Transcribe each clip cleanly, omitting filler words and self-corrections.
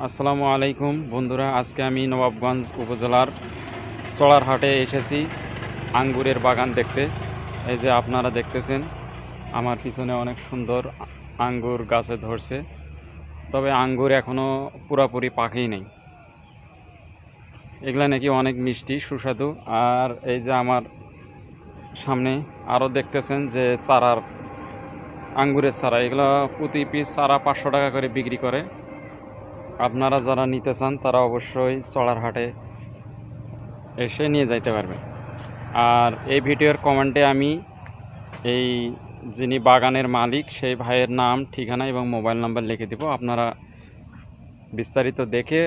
আসসালামু আলাইকুম বন্ধুরা, আজকে আমি নবাবগঞ্জ উপজেলার চড়ারহাটে এসেছি আঙ্গুরের বাগান দেখতে। এই যে আপনারা দেখতেছেন আমার পিছনে অনেক সুন্দর আঙ্গুর গাছে ধরছে, তবে আঙ্গুর এখনও পুরাপুরি পাকেই নেই। এগুলা নাকি অনেক মিষ্টি সুস্বাদু। আর এই যে আমার সামনে আরও দেখতেছেন যে আঙ্গুরের চারা, এগুলো প্রতি পিস চারা 500 টাকা করে বিক্রি করে। আপনারা যারা নিতে চান তারা অবশ্যই চড়ারহাটে এসে নিয়ে যাইতে পারবেন। আর এই ভিডিওর কমেন্টে আমি এই যিনি বাগানের মালিক সেই ভাইয়ের নাম, ঠিকানা এবং মোবাইল নাম্বার লিখে দেব। আপনারা বিস্তারিত দেখে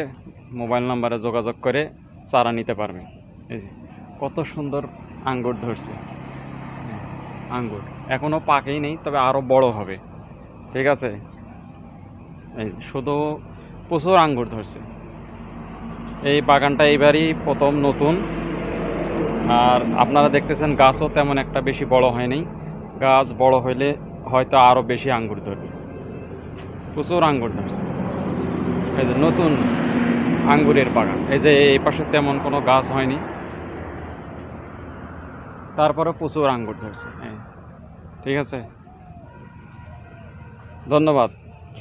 মোবাইল নাম্বারে যোগাযোগ করে চারা নিতে পারবেন। এই যে কত সুন্দর আঙ্গুর ধরছে। আঙ্গুর এখনও পাকেই নেই, তবে আরও বড় হবে। ঠিক আছে, এই শুধু প্রচুর আঙ্গুর ধরছে। এই বাগানটা এইবারই প্রথম নতুন। আর আপনারা দেখতেছেন গাছও তেমন একটা বেশি বড় হয়নি। গাছ বড় হইলে হয়তো আরও বেশি আঙ্গুর ধরবে। প্রচুর আঙ্গুর ধরছে। এই যে নতুন আঙ্গুরের বাগান। এই যে এই পাশে তেমন কোনো গাছ হয়নি, তারপরে প্রচুর আঙ্গুর ধরছে। ঠিক আছে, ধন্যবাদ।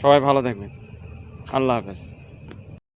সবাই ভালো থাকবেন। আল্লাহ হাফেজ।